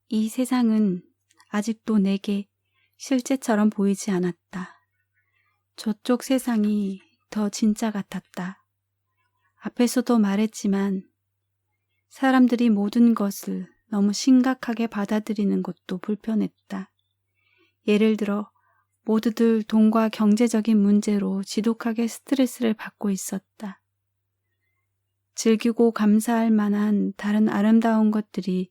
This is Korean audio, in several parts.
이 세상은 아직도 내게 실제처럼 보이지 않았다. 저쪽 세상이 더 진짜 같았다. 앞에서도 말했지만 사람들이 모든 것을 너무 심각하게 받아들이는 것도 불편했다. 예를 들어 모두들 돈과 경제적인 문제로 지독하게 스트레스를 받고 있었다. 즐기고 감사할 만한 다른 아름다운 것들이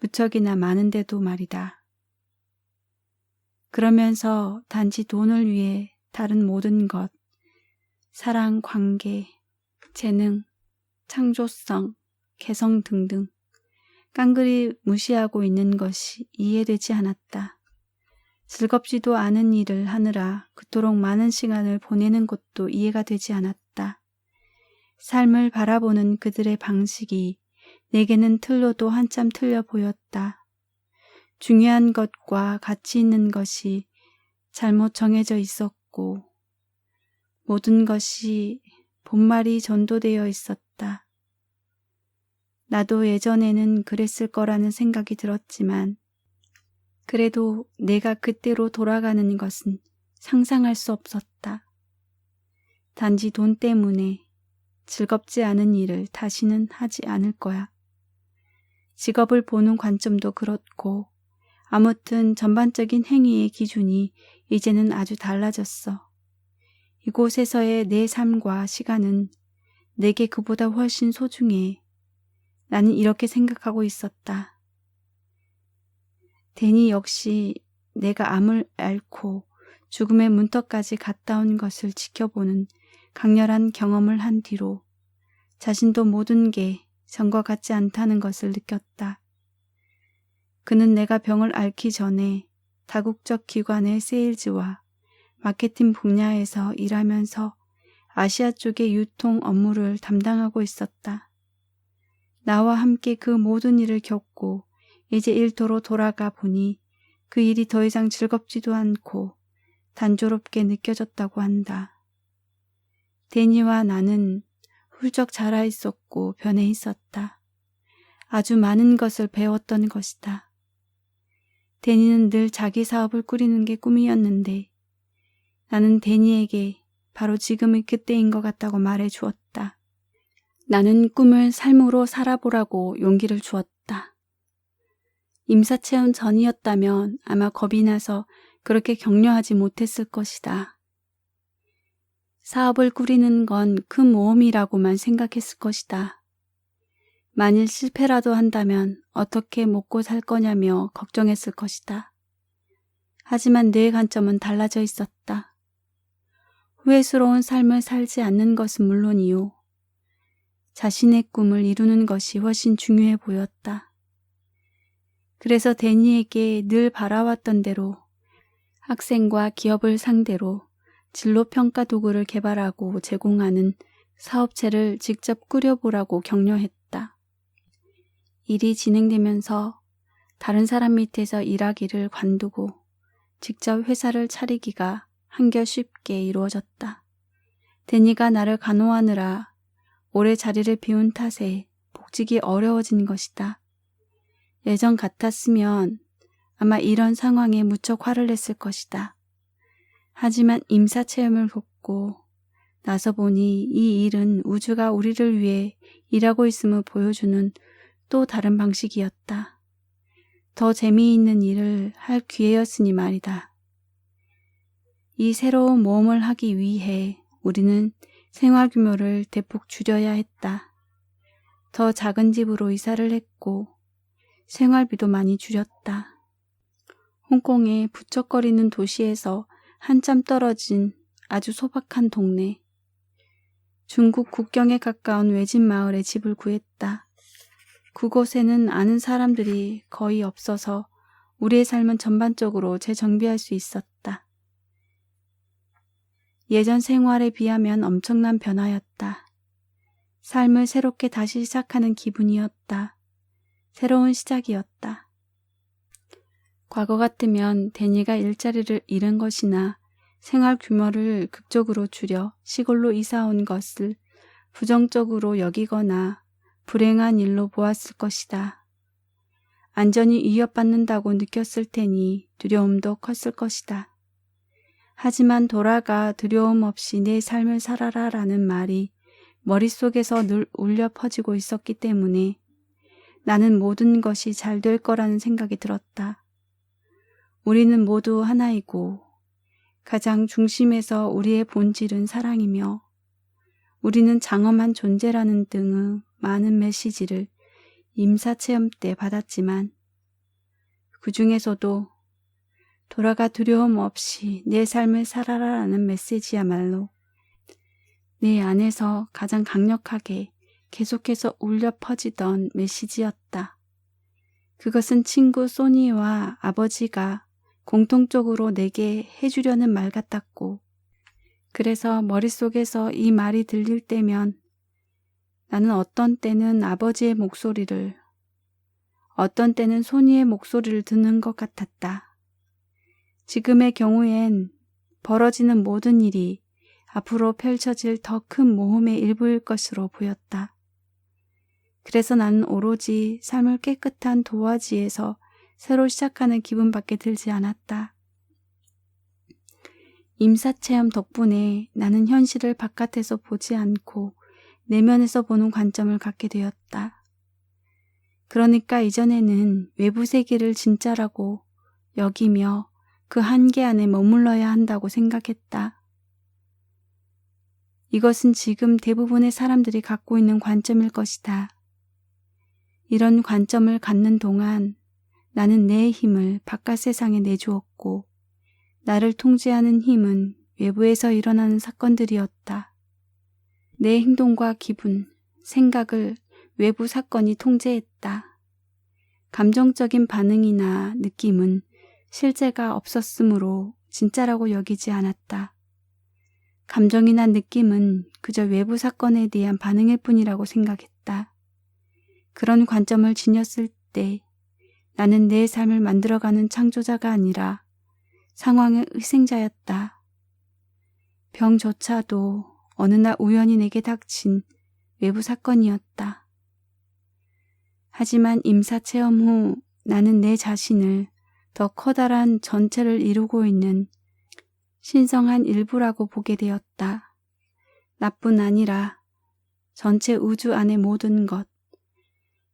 무척이나 많은데도 말이다. 그러면서 단지 돈을 위해 다른 모든 것, 사랑, 관계, 재능, 창조성, 개성 등등 깡그리 무시하고 있는 것이 이해되지 않았다. 즐겁지도 않은 일을 하느라 그토록 많은 시간을 보내는 것도 이해가 되지 않았다. 삶을 바라보는 그들의 방식이 내게는 틀려도 한참 틀려 보였다. 중요한 것과 가치 있는 것이 잘못 정해져 있었고 모든 것이 본말이 전도되어 있었다. 나도 예전에는 그랬을 거라는 생각이 들었지만 그래도 내가 그때로 돌아가는 것은 상상할 수 없었다. 단지 돈 때문에 즐겁지 않은 일을 다시는 하지 않을 거야. 직업을 보는 관점도 그렇고 아무튼 전반적인 행위의 기준이 이제는 아주 달라졌어. 이곳에서의 내 삶과 시간은 내게 그보다 훨씬 소중해. 나는 이렇게 생각하고 있었다. 데니 역시 내가 암을 앓고 죽음의 문턱까지 갔다 온 것을 지켜보는 강렬한 경험을 한 뒤로 자신도 모든 게 전과 같지 않다는 것을 느꼈다. 그는 내가 병을 앓기 전에 다국적 기관의 세일즈와 마케팅 분야에서 일하면서 아시아 쪽의 유통 업무를 담당하고 있었다. 나와 함께 그 모든 일을 겪고 이제 일터로 돌아가 보니 그 일이 더 이상 즐겁지도 않고 단조롭게 느껴졌다고 한다. 데니와 나는 훌쩍 자라 있었고 변해 있었다. 아주 많은 것을 배웠던 것이다. 데니는 늘 자기 사업을 꾸리는 게 꿈이었는데 나는 데니에게 바로 지금의 그때인 것 같다고 말해 주었다. 나는 꿈을 삶으로 살아보라고 용기를 주었다. 임사체험 전이었다면 아마 겁이 나서 그렇게 격려하지 못했을 것이다. 사업을 꾸리는 건 큰 모험이라고만 생각했을 것이다. 만일 실패라도 한다면 어떻게 먹고 살 거냐며 걱정했을 것이다. 하지만 내 관점은 달라져 있었다. 후회스러운 삶을 살지 않는 것은 물론이요. 자신의 꿈을 이루는 것이 훨씬 중요해 보였다. 그래서 데니에게 늘 바라왔던 대로 학생과 기업을 상대로 진로평가 도구를 개발하고 제공하는 사업체를 직접 꾸려보라고 격려했다. 일이 진행되면서 다른 사람 밑에서 일하기를 관두고 직접 회사를 차리기가 한결 쉽게 이루어졌다. 데니가 나를 간호하느라 오래 자리를 비운 탓에 복직이 어려워진 것이다. 예전 같았으면 아마 이런 상황에 무척 화를 냈을 것이다. 하지만 임사체험을 겪고 나서 보니 이 일은 우주가 우리를 위해 일하고 있음을 보여주는 또 다른 방식이었다. 더 재미있는 일을 할 기회였으니 말이다. 이 새로운 모험을 하기 위해 우리는 생활 규모를 대폭 줄여야 했다. 더 작은 집으로 이사를 했고 생활비도 많이 줄였다. 홍콩의 부쩍거리는 도시에서 한참 떨어진 아주 소박한 동네. 중국 국경에 가까운 외진 마을에 집을 구했다. 그곳에는 아는 사람들이 거의 없어서 우리의 삶은 전반적으로 재정비할 수 있었다. 예전 생활에 비하면 엄청난 변화였다. 삶을 새롭게 다시 시작하는 기분이었다. 새로운 시작이었다. 과거 같으면 데니가 일자리를 잃은 것이나 생활 규모를 극적으로 줄여 시골로 이사 온 것을 부정적으로 여기거나 불행한 일로 보았을 것이다. 안전이 위협받는다고 느꼈을 테니 두려움도 컸을 것이다. 하지만 돌아가 두려움 없이 내 삶을 살아라 라는 말이 머릿속에서 늘 울려 퍼지고 있었기 때문에 나는 모든 것이 잘 될 거라는 생각이 들었다. 우리는 모두 하나이고 가장 중심에서 우리의 본질은 사랑이며 우리는 장엄한 존재라는 등의 많은 메시지를 임사체험 때 받았지만 그 중에서도 돌아가 두려움 없이 내 삶을 살아라라는 메시지야말로 내 안에서 가장 강력하게 계속해서 울려 퍼지던 메시지였다. 그것은 친구 소니와 아버지가 공통적으로 내게 해주려는 말 같았고 그래서 머릿속에서 이 말이 들릴 때면 나는 어떤 때는 아버지의 목소리를 어떤 때는 소니의 목소리를 듣는 것 같았다. 지금의 경우엔 벌어지는 모든 일이 앞으로 펼쳐질 더 큰 모험의 일부일 것으로 보였다. 그래서 나는 오로지 삶을 깨끗한 도화지에서 새로 시작하는 기분밖에 들지 않았다. 임사체험 덕분에 나는 현실을 바깥에서 보지 않고 내면에서 보는 관점을 갖게 되었다. 그러니까 이전에는 외부 세계를 진짜라고 여기며 그 한계 안에 머물러야 한다고 생각했다. 이것은 지금 대부분의 사람들이 갖고 있는 관점일 것이다. 이런 관점을 갖는 동안 나는 내 힘을 바깥 세상에 내주었고 나를 통제하는 힘은 외부에서 일어나는 사건들이었다. 내 행동과 기분, 생각을 외부 사건이 통제했다. 감정적인 반응이나 느낌은 실제가 없었으므로 진짜라고 여기지 않았다. 감정이나 느낌은 그저 외부 사건에 대한 반응일 뿐이라고 생각했다. 그런 관점을 지녔을 때 나는 내 삶을 만들어가는 창조자가 아니라 상황의 희생자였다. 병조차도 어느 날 우연히 내게 닥친 외부 사건이었다. 하지만 임사체험 후 나는 내 자신을 더 커다란 전체를 이루고 있는 신성한 일부라고 보게 되었다. 나뿐 아니라 전체 우주 안의 모든 것,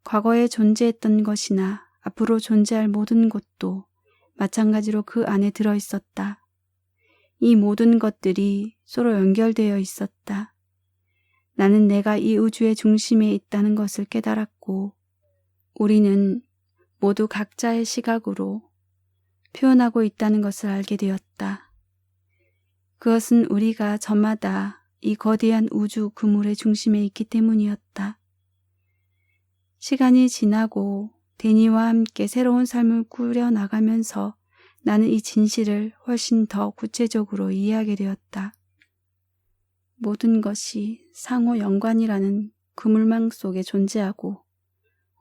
과거에 존재했던 것이나 앞으로 존재할 모든 것도 마찬가지로 그 안에 들어있었다. 이 모든 것들이 서로 연결되어 있었다. 나는 내가 이 우주의 중심에 있다는 것을 깨달았고 우리는 모두 각자의 시각으로 표현하고 있다는 것을 알게 되었다. 그것은 우리가 저마다 이 거대한 우주 그물의 중심에 있기 때문이었다. 시간이 지나고 데니와 함께 새로운 삶을 꾸려나가면서 나는 이 진실을 훨씬 더 구체적으로 이해하게 되었다. 모든 것이 상호 연관이라는 그물망 속에 존재하고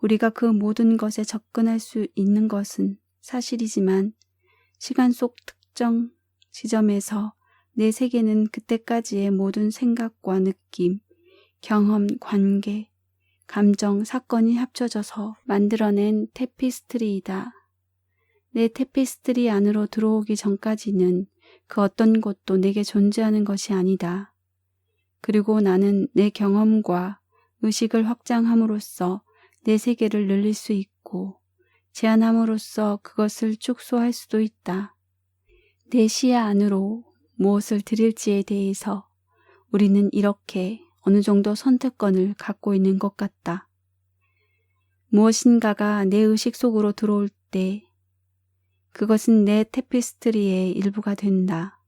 우리가 그 모든 것에 접근할 수 있는 것은 사실이지만 시간 속 특정 지점에서 내 세계는 그때까지의 모든 생각과 느낌, 경험, 관계, 감정, 사건이 합쳐져서 만들어낸 테피스트리이다. 내 테피스트리 안으로 들어오기 전까지는 그 어떤 것도 내게 존재하는 것이 아니다. 그리고 나는 내 경험과 의식을 확장함으로써 내 세계를 늘릴 수 있고 제한함으로써 그것을 축소할 수도 있다. 내 시야 안으로 무엇을 들일지에 대해서 우리는 이렇게 어느 정도 선택권을 갖고 있는 것 같다. 무엇인가가 내 의식 속으로 들어올 때 그것은 내 테피스트리의 일부가 된다.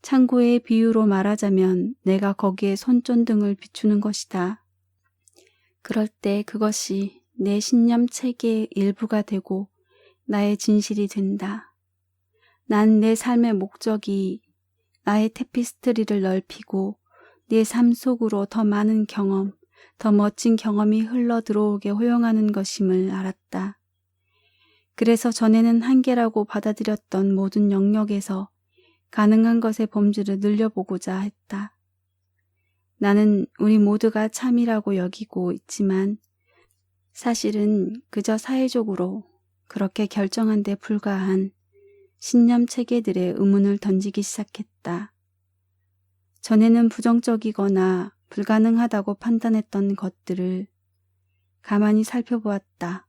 창고의 비유로 말하자면 내가 거기에 손전등을 비추는 것이다. 그럴 때 그것이 내 신념 체계의 일부가 되고 나의 진실이 된다. 난 내 삶의 목적이 나의 테피스트리를 넓히고 내 삶 속으로 더 많은 경험, 더 멋진 경험이 흘러 들어오게 허용하는 것임을 알았다. 그래서 전에는 한계라고 받아들였던 모든 영역에서 가능한 것의 범주를 늘려보고자 했다. 나는 우리 모두가 참이라고 여기고 있지만 사실은 그저 사회적으로 그렇게 결정한 데 불과한 신념 체계들의 의문을 던지기 시작했다. 전에는 부정적이거나 불가능하다고 판단했던 것들을 가만히 살펴보았다.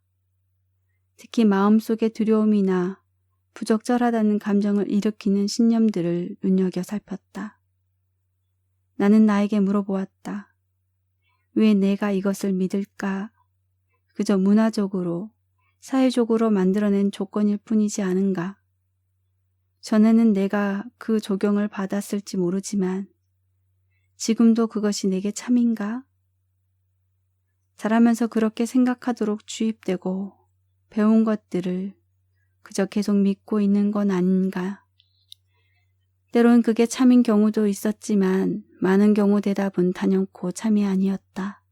특히 마음속의 두려움이나 부적절하다는 감정을 일으키는 신념들을 눈여겨 살폈다. 나는 나에게 물어보았다. 왜 내가 이것을 믿을까? 그저 문화적으로, 사회적으로 만들어낸 조건일 뿐이지 않은가? 전에는 내가 그 조경을 받았을지 모르지만 지금도 그것이 내게 참인가? 자라면서 그렇게 생각하도록 주입되고 배운 것들을 그저 계속 믿고 있는 건 아닌가? 때론 그게 참인 경우도 있었지만 많은 경우 대답은 단연코 참이 아니었다.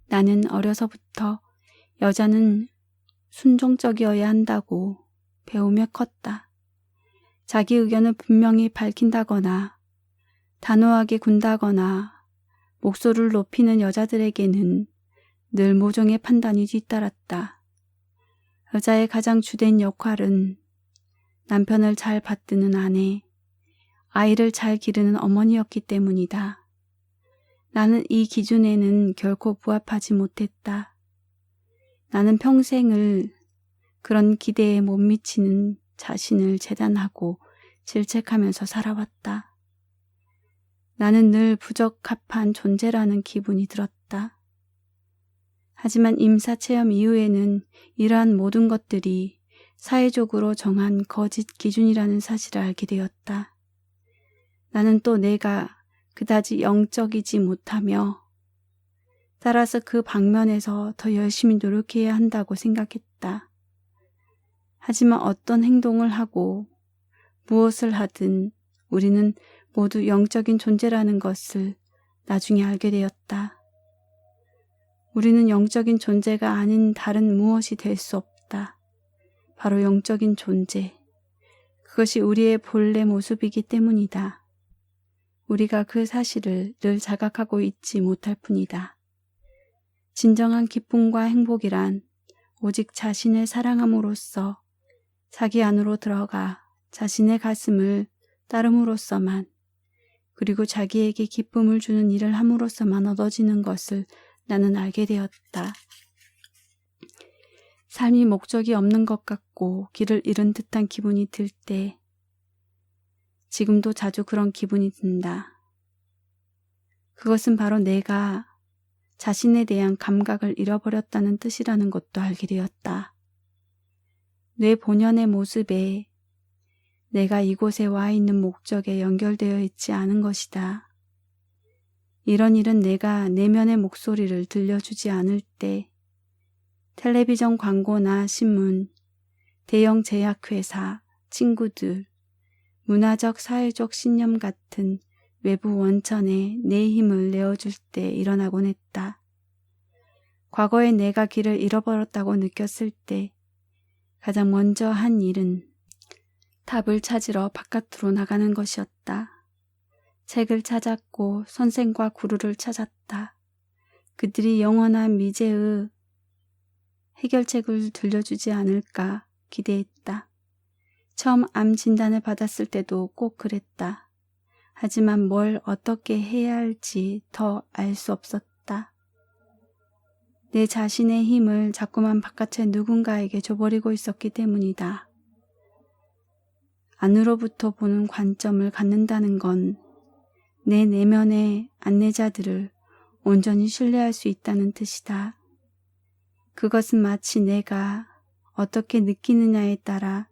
나는 어려서부터 여자는 순종적이어야 한다고 배우며 컸다. 자기 의견을 분명히 밝힌다거나 단호하게 군다거나 목소리를 높이는 여자들에게는 늘 모종의 판단이 뒤따랐다. 여자의 가장 주된 역할은 남편을 잘 받드는 아내, 아이를 잘 기르는 어머니였기 때문이다. 나는 이 기준에는 결코 부합하지 못했다. 나는 평생을 그런 기대에 못 미치는 자신을 재단하고 질책하면서 살아왔다. 나는 늘 부적합한 존재라는 기분이 들었다. 하지만 임사체험 이후에는 이러한 모든 것들이 사회적으로 정한 거짓 기준이라는 사실을 알게 되었다. 나는 또 내가 그다지 영적이지 못하며 따라서 그 방면에서 더 열심히 노력해야 한다고 생각했다. 하지만 어떤 행동을 하고 무엇을 하든 우리는 모두 영적인 존재라는 것을 나중에 알게 되었다. 우리는 영적인 존재가 아닌 다른 무엇이 될 수 없다. 바로 영적인 존재. 그것이 우리의 본래 모습이기 때문이다. 우리가 그 사실을 늘 자각하고 있지 못할 뿐이다. 진정한 기쁨과 행복이란 오직 자신을 사랑함으로써 자기 안으로 들어가 자신의 가슴을 따름으로써만 그리고 자기에게 기쁨을 주는 일을 함으로써만 얻어지는 것을 나는 알게 되었다. 삶이 목적이 없는 것 같고 길을 잃은 듯한 기분이 들 때 지금도 자주 그런 기분이 든다. 그것은 바로 내가 자신에 대한 감각을 잃어버렸다는 뜻이라는 것도 알게 되었다. 뇌 본연의 모습에 내가 이곳에 와 있는 목적에 연결되어 있지 않은 것이다. 이런 일은 내가 내면의 목소리를 들려주지 않을 때 텔레비전 광고나 신문, 대형 제약회사, 친구들, 문화적 사회적 신념 같은 외부 원천에 내 힘을 내어줄 때 일어나곤 했다. 과거에 내가 길을 잃어버렸다고 느꼈을 때 가장 먼저 한 일은 답을 찾으러 바깥으로 나가는 것이었다. 책을 찾았고 선생과 구루를 찾았다. 그들이 영원한 미제의 해결책을 들려주지 않을까 기대했다. 처음 암 진단을 받았을 때도 꼭 그랬다. 하지만 뭘 어떻게 해야 할지 더 알 수 없었다. 내 자신의 힘을 자꾸만 바깥의 누군가에게 줘버리고 있었기 때문이다. 안으로부터 보는 관점을 갖는다는 건 내 내면의 안내자들을 온전히 신뢰할 수 있다는 뜻이다. 그것은 마치 내가 어떻게 느끼느냐에 따라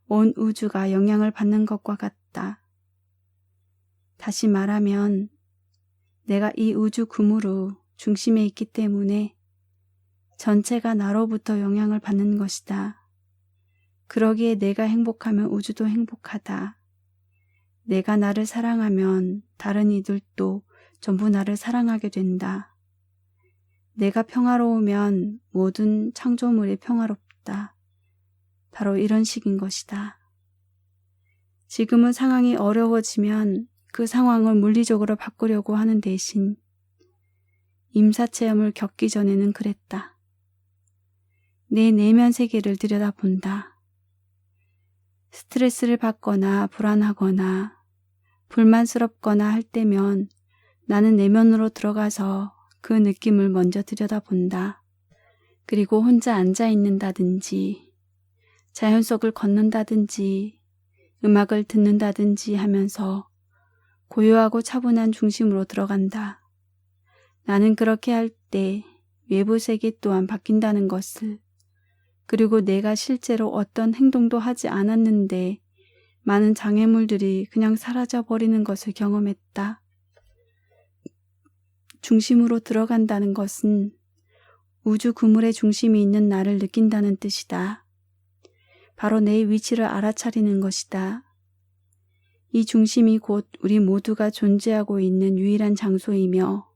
온 우주가 영향을 받는 것과 같다. 다시 말하면 내가 이 우주 그물의 중심에 있기 때문에 전체가 나로부터 영향을 받는 것이다. 그러기에 내가 행복하면 우주도 행복하다. 내가 나를 사랑하면 다른 이들도 전부 나를 사랑하게 된다. 내가 평화로우면 모든 창조물이 평화롭다. 바로 이런 식인 것이다. 지금은 상황이 어려워지면 그 상황을 물리적으로 바꾸려고 하는 대신 임사체험을 겪기 전에는 그랬다. 내 내면 세계를 들여다본다. 스트레스를 받거나 불안하거나 불만스럽거나 할 때면 나는 내면으로 들어가서 그 느낌을 먼저 들여다본다. 그리고 혼자 앉아 있는다든지 자연 속을 걷는다든지 음악을 듣는다든지 하면서 고요하고 차분한 중심으로 들어간다. 나는 그렇게 할 때 외부 세계 또한 바뀐다는 것을, 그리고 내가 실제로 어떤 행동도 하지 않았는데 많은 장애물들이 그냥 사라져버리는 것을 경험했다. 중심으로 들어간다는 것은 우주 그물의 중심이 있는 나를 느낀다는 뜻이다. 바로 내 위치를 알아차리는 것이다. 이 중심이 곧 우리 모두가 존재하고 있는 유일한 장소이며,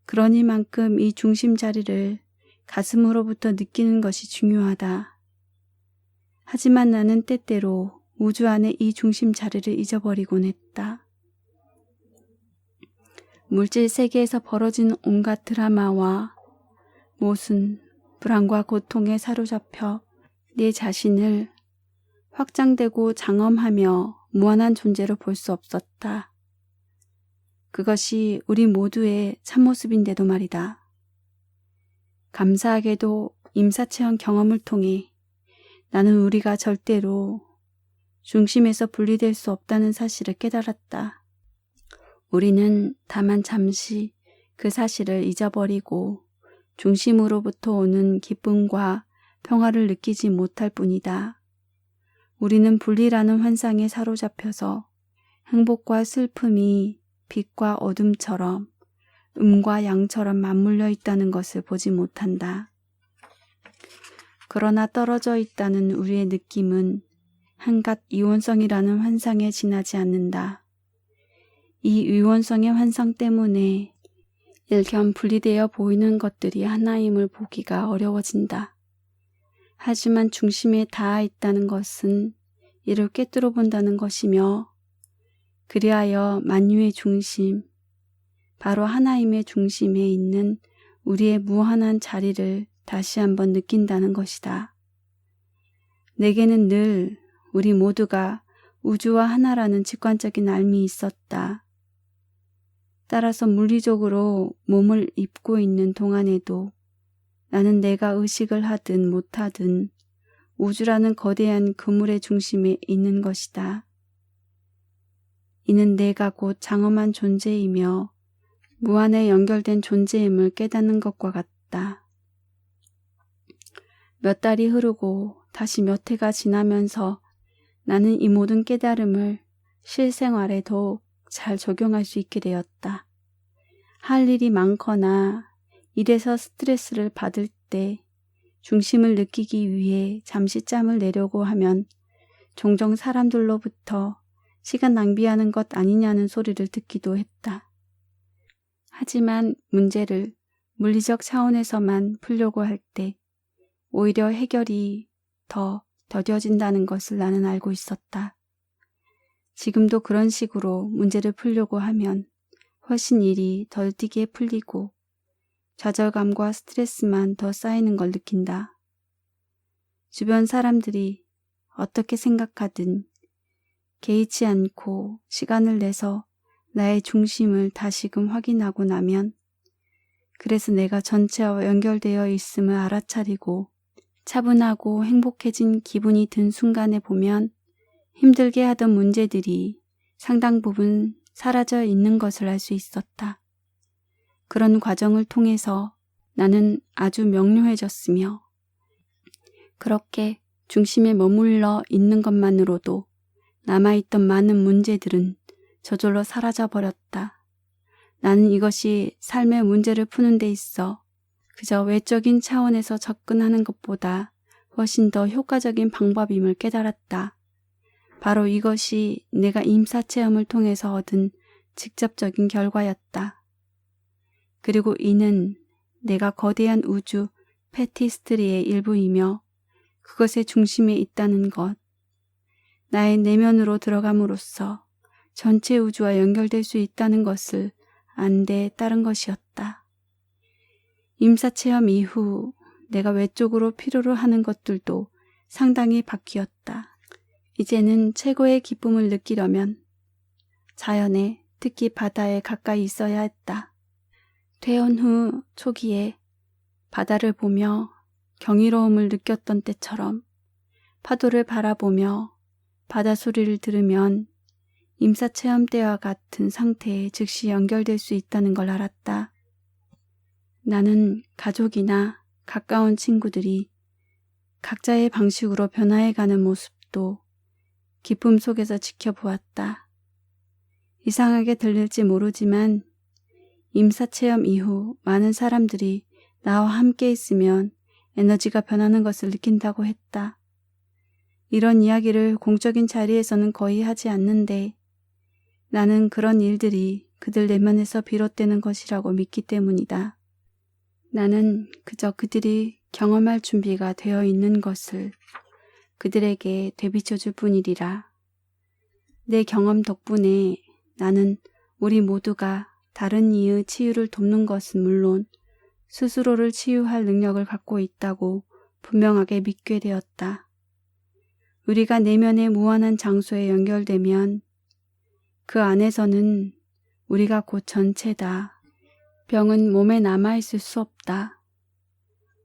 그러니만큼 이 중심 자리를 가슴으로부터 느끼는 것이 중요하다. 하지만 나는 때때로 우주 안에 이 중심 자리를 잊어버리곤 했다. 물질 세계에서 벌어진 온갖 드라마와 모순, 불안과 고통에 사로잡혀 내 자신을 확장되고 장엄하며 무한한 존재로 볼 수 없었다. 그것이 우리 모두의 참모습인데도 말이다. 감사하게도 임사체험 경험을 통해 나는 우리가 절대로 중심에서 분리될 수 없다는 사실을 깨달았다. 우리는 다만 잠시 그 사실을 잊어버리고 중심으로부터 오는 기쁨과 평화를 느끼지 못할 뿐이다. 우리는 분리라는 환상에 사로잡혀서 행복과 슬픔이 빛과 어둠처럼 음과 양처럼 맞물려 있다는 것을 보지 못한다. 그러나 떨어져 있다는 우리의 느낌은 한갓 이원성이라는 환상에 지나지 않는다. 이 이원성의 환상 때문에 일견 분리되어 보이는 것들이 하나임을 보기가 어려워진다. 하지만 중심에 닿아 있다는 것은 이를 꿰뚫어 본다는 것이며, 그리하여 만유의 중심, 바로 하나님의 중심에 있는 우리의 무한한 자리를 다시 한번 느낀다는 것이다. 내게는 늘 우리 모두가 우주와 하나라는 직관적인 알미 있었다. 따라서 물리적으로 몸을 입고 있는 동안에도 나는 내가 의식을 하든 못하든 우주라는 거대한 그물의 중심에 있는 것이다. 이는 내가 곧 장엄한 존재이며 무한에 연결된 존재임을 깨닫는 것과 같다. 몇 달이 흐르고 다시 몇 해가 지나면서 나는 이 모든 깨달음을 실생활에 더욱 잘 적용할 수 있게 되었다. 할 일이 많거나 일에서 스트레스를 받을 때 중심을 느끼기 위해 잠시 짬을 내려고 하면 종종 사람들로부터 시간 낭비하는 것 아니냐는 소리를 듣기도 했다. 하지만 문제를 물리적 차원에서만 풀려고 할 때 오히려 해결이 더 더뎌진다는 것을 나는 알고 있었다. 지금도 그런 식으로 문제를 풀려고 하면 훨씬 일이 덜 뛰게 풀리고 좌절감과 스트레스만 더 쌓이는 걸 느낀다. 주변 사람들이 어떻게 생각하든 개의치 않고 시간을 내서 나의 중심을 다시금 확인하고 나면, 그래서 내가 전체와 연결되어 있음을 알아차리고 차분하고 행복해진 기분이 든 순간에 보면 힘들게 하던 문제들이 상당 부분 사라져 있는 것을 알 수 있었다. 그런 과정을 통해서 나는 아주 명료해졌으며, 그렇게 중심에 머물러 있는 것만으로도 남아있던 많은 문제들은 저절로 사라져버렸다. 나는 이것이 삶의 문제를 푸는 데 있어 그저 외적인 차원에서 접근하는 것보다 훨씬 더 효과적인 방법임을 깨달았다. 바로 이것이 내가 임사체험을 통해서 얻은 직접적인 결과였다. 그리고 이는 내가 거대한 우주 패티스트리의 일부이며 그것의 중심에 있다는 것, 나의 내면으로 들어감으로써 전체 우주와 연결될 수 있다는 것을 안 데 따른 것이었다. 임사체험 이후 내가 외적으로 필요로 하는 것들도 상당히 바뀌었다. 이제는 최고의 기쁨을 느끼려면 자연에, 특히 바다에 가까이 있어야 했다. 퇴원 후 초기에 바다를 보며 경이로움을 느꼈던 때처럼 파도를 바라보며 바다 소리를 들으면 임사체험 때와 같은 상태에 즉시 연결될 수 있다는 걸 알았다. 나는 가족이나 가까운 친구들이 각자의 방식으로 변화해가는 모습도 기쁨 속에서 지켜보았다. 이상하게 들릴지 모르지만 임사체험 이후 많은 사람들이 나와 함께 있으면 에너지가 변하는 것을 느낀다고 했다. 이런 이야기를 공적인 자리에서는 거의 하지 않는데 나는 그런 일들이 그들 내면에서 비롯되는 것이라고 믿기 때문이다. 나는 그저 그들이 경험할 준비가 되어 있는 것을 그들에게 되비춰 줄 뿐이리라. 내 경험 덕분에 나는 우리 모두가 다른 이의 치유를 돕는 것은 물론 스스로를 치유할 능력을 갖고 있다고 분명하게 믿게 되었다. 우리가 내면의 무한한 장소에 연결되면 그 안에서는 우리가 곧 전체다. 병은 몸에 남아있을 수 없다.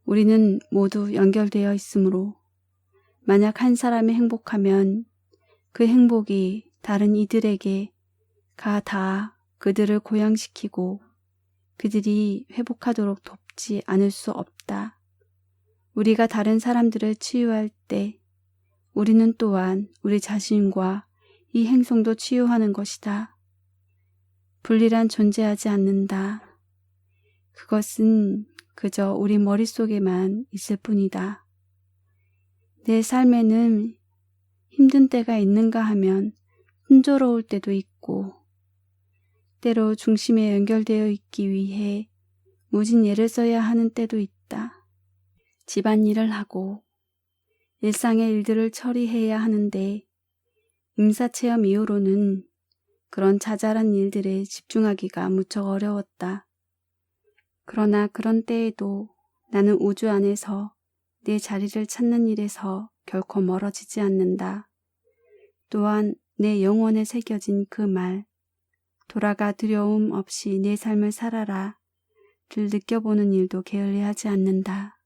우리는 모두 연결되어 있으므로 만약 한 사람이 행복하면 그 행복이 다른 이들에게 다 그들을 고양시키고 그들이 회복하도록 돕지 않을 수 없다. 우리가 다른 사람들을 치유할 때 우리는 또한 우리 자신과 이 행성도 치유하는 것이다. 분리란 존재하지 않는다. 그것은 그저 우리 머릿속에만 있을 뿐이다. 내 삶에는 힘든 때가 있는가 하면 순조로울 때도 있고 때로 중심에 연결되어 있기 위해 무진 애를 써야 하는 때도 있다. 집안일을 하고 일상의 일들을 처리해야 하는데 임사체험 이후로는 그런 자잘한 일들에 집중하기가 무척 어려웠다. 그러나 그런 때에도 나는 우주 안에서 내 자리를 찾는 일에서 결코 멀어지지 않는다. 또한 내 영혼에 새겨진 그 말, 돌아가 두려움 없이 내 삶을 살아라 를 느껴보는 일도 게을리하지 않는다.